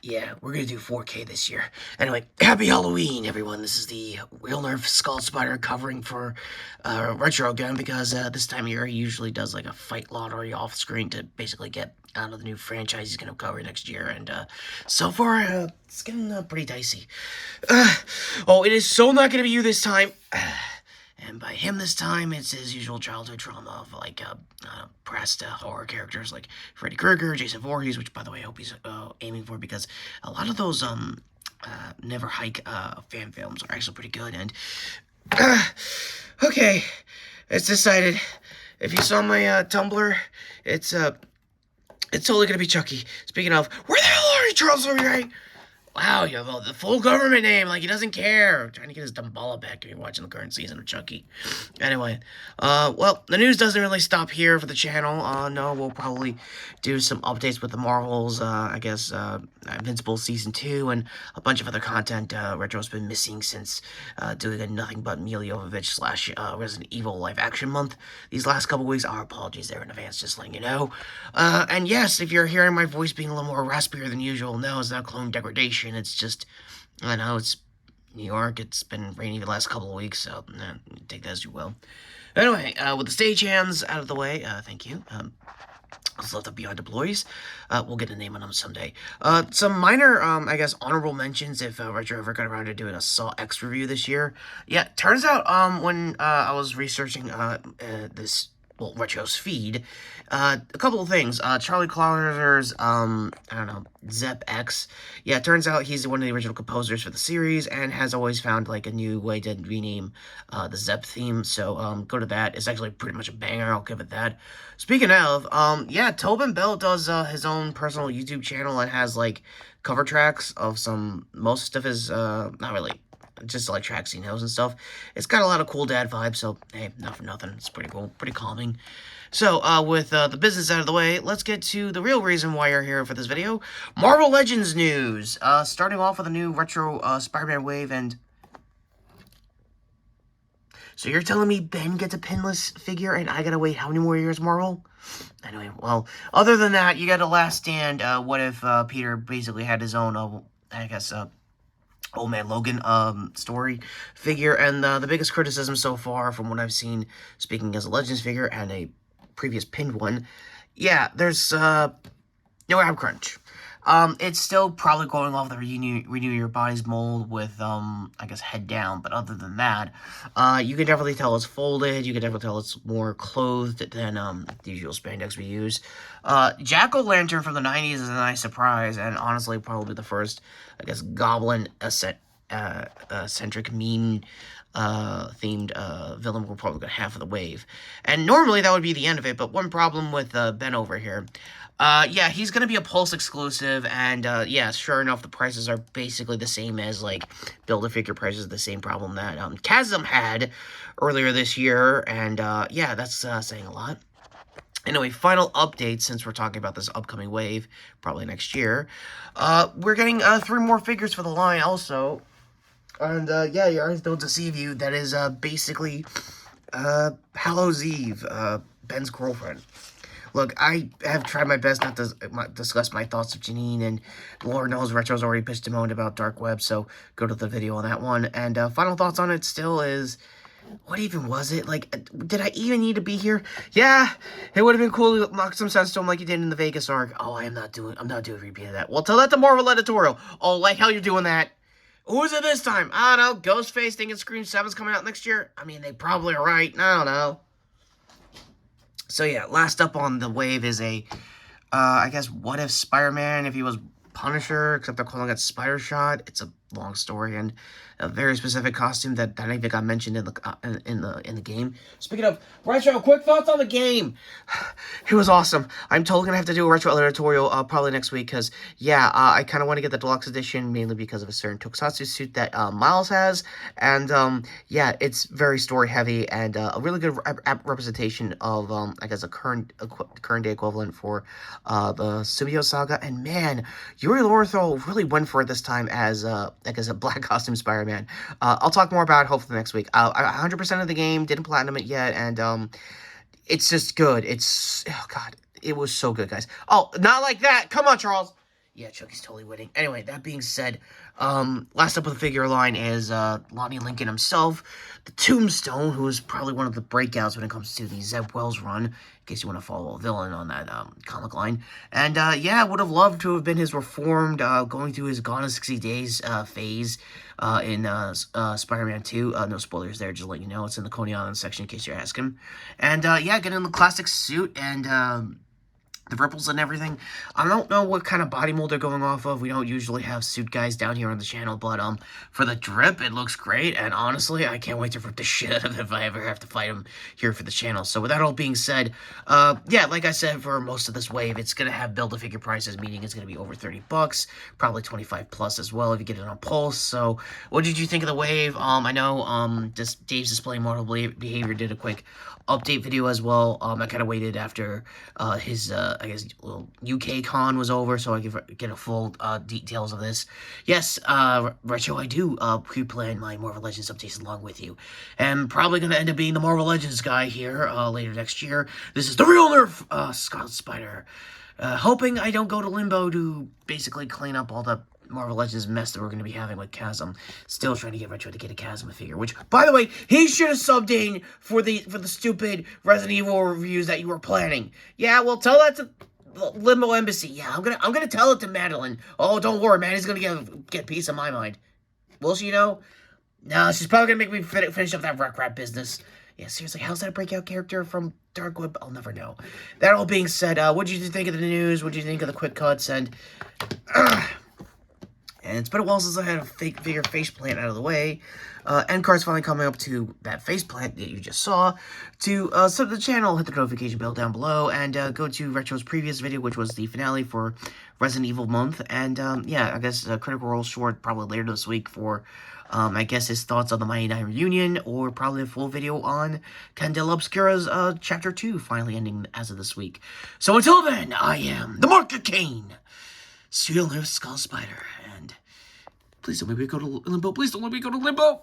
Yeah, we're gonna do 4K this year. Anyway, happy Halloween, everyone. This is the Real Nerf Skull-Spider covering for RetroKid because this time of year he usually does like a fight lottery off screen to basically get out of the new franchise he's gonna cover next year. And so far, it's getting pretty dicey. Oh, it is so not gonna be you this time. And by him this time, it's his usual childhood trauma of like pressed horror characters like Freddy Krueger, Jason Voorhees, which by the way I hope he's aiming for because a lot of those Never Hike fan films are actually pretty good. And okay, it's decided. If you saw my Tumblr, it's totally gonna be Chucky. Speaking of, where the hell are you, Charles Olivier? Wow, you have the full government name, like he doesn't care. Trying to get his Dumbala back if you're watching the current season of Chucky. Anyway, well, the news doesn't really stop here for the channel. No, we'll probably do some updates with the Marvels, I guess, Invincible Season 2, and a bunch of other content Retro's been missing since doing a Nothing But Milla Jovovich / Resident Evil live action month these last couple weeks. Our apologies there in advance, just letting you know. And yes, if you're hearing my voice being a little more raspier than usual, no, it's not clone degradation. It's just, I know, it's New York. It's been rainy the last couple of weeks, so take that as you will. Anyway, with the stagehands out of the way, thank you. Let's let the Beyond deploys. We'll get a name on them someday. Some minor, I guess, honorable mentions if Retro ever got around to doing a Saw X review this year. Yeah, turns out when I was researching this, well, Retro's feed, a couple of things. Charlie Clouder's, I don't know, Zep X. Yeah, it turns out he's one of the original composers for the series and has always found, like, a new way to rename the Zep theme. So, go to that. It's actually pretty much a banger. I'll give it that. Speaking of, yeah, Tobin Bell does his own personal YouTube channel and has, like, cover tracks of most of his, not really, just like tracks he knows and stuff. It's got a lot of cool dad vibes, so hey, not for nothing. It's pretty cool, pretty calming. So, with the business out of the way, let's get to the real reason why you're here for this video. Marvel Legends news! Starting off with a new retro Spider-Man wave, and... So you're telling me Ben gets a pinless figure and I gotta wait how many more years, Marvel? Anyway, well, other than that, you got a Last Stand. What if Peter basically had his own, I guess, Old Man Logan story figure, and the biggest criticism so far from what I've seen, speaking as a Legends figure and a previous pinned one, yeah, there's no ab crunch. It's still probably going off the renew your body's mold with I guess head down, but other than that, you can definitely tell it's folded. You can definitely tell it's more clothed than the usual spandex we use. Jack-o'-lantern from the 90s is a nice surprise, and honestly probably the first, I guess, goblin centric meme themed villain we're probably gonna have for the wave. And normally that would be the end of it, but one problem with Ben over here. Yeah, he's gonna be a Pulse exclusive, and yeah, sure enough, the prices are basically the same as, like, Build-A-Figure prices, the same problem that Chasm had earlier this year, and yeah, that's saying a lot. Anyway, final update, since we're talking about this upcoming wave, probably next year. We're getting 3 more figures for the line also. And, yeah, you already don't deceive you. That is, basically, Hallows Eve, Ben's girlfriend. Look, I have tried my best not to discuss my thoughts of Janine, and Lord knows Retro's already pitched and moaned about Dark Web, so go to the video on that one. And, final thoughts on it still is... What even was it? Like, did I even need to be here? Yeah, it would have been cool to knock some sense to him like you did in the Vegas arc. Oh, I'm not doing a repeat of that. Well, tell that to Marvel editorial. Oh, like how you're doing that. Who is it this time? I don't know. Ghostface thinking Scream 7's coming out next year? I mean, they probably are right. I don't know. So, yeah, last up on the wave is a, I guess, what if Spider-Man, if he was Punisher, except they're calling it Spider-Shot. It's a long story and a very specific costume that I think got mentioned in the game. Speaking of Retro, quick thoughts on the game. It was awesome. I'm totally gonna have to do a Retro editorial probably next week because yeah, I kind of want to get the deluxe edition mainly because of a certain Tokusatsu suit that Miles has, and yeah, it's very story heavy and a really good representation of I guess a current day equivalent for the Subio Saga. And man, Yuri Lorenthal really went for it this time as I guess a black costume Spider-Man. I'll talk more about it hopefully next week. I 100% of the game, didn't platinum it yet, and it's just good. Oh god, it was so good, guys. Oh, not like that. Come on, Charles. Yeah, Chucky's totally winning. Anyway, that being said, last up with the figure line is Lonnie Lincoln himself, the Tombstone, who is probably one of the breakouts when it comes to the Zeb Wells run, in case you want to follow a villain on that comic line. And yeah, would have loved to have been his reformed, going through his Gone in 60 Days phase in Spider-Man 2. No spoilers there, just let you know. It's in the Coney Island section in case you're asking. And yeah, get in the classic suit and the ripples and everything. I don't know what kind of body mold they're going off of. We don't usually have suit guys down here on the channel, but for the drip, it looks great, and honestly, I can't wait to rip the shit out of him if I ever have to fight him here for the channel. So with that all being said, yeah, like I said, for most of this wave, it's gonna have build-a-figure prices, meaning it's gonna be over 30 bucks, probably 25 plus as well if you get it on Pulse. So what did you think of the wave? I know just Dave's Display Model Behavior did a quick update video as well. I kind of waited after his I guess little UK con was over so I could get a full details of this. Yes, Retro, I do pre-plan my Marvel Legends updates along with you. And probably going to end up being the Marvel Legends guy here later next year. This is the real Nerf Scarlet-Spider. Hoping I don't go to Limbo to basically clean up all the Marvel Legends mess that we're going to be having with Chasm. Still trying to get Retro to get a Chasm figure, which, by the way, he should have subbed in for the stupid Resident Evil reviews that you were planning. Yeah, well, tell that to Limbo Embassy. Yeah, I'm gonna tell it to Madeline. Oh, don't worry, man. He's gonna get peace of my mind. Will she, No, she's probably gonna make me finish up that Wreck Rat business. Yeah, seriously, how's that breakout character from Dark Web? I'll never know. That all being said, what did you think of the news? What did you think of the quick cuts? And it's been a while since I had a figure faceplant out of the way. End card's finally coming up to that faceplant that you just saw. To sub the channel, hit the notification bell down below, and go to Retro's previous video, which was the finale for Resident Evil month. And yeah, I guess Critical Role short probably later this week for I guess his thoughts on the Mighty Nine reunion, or probably a full video on Candela Obscura's Chapter 2 finally ending as of this week. So until then, I am the Marker Kaine. Still Nerf Skull Spider, and please don't let me go to Limbo. Please don't let me go to Limbo.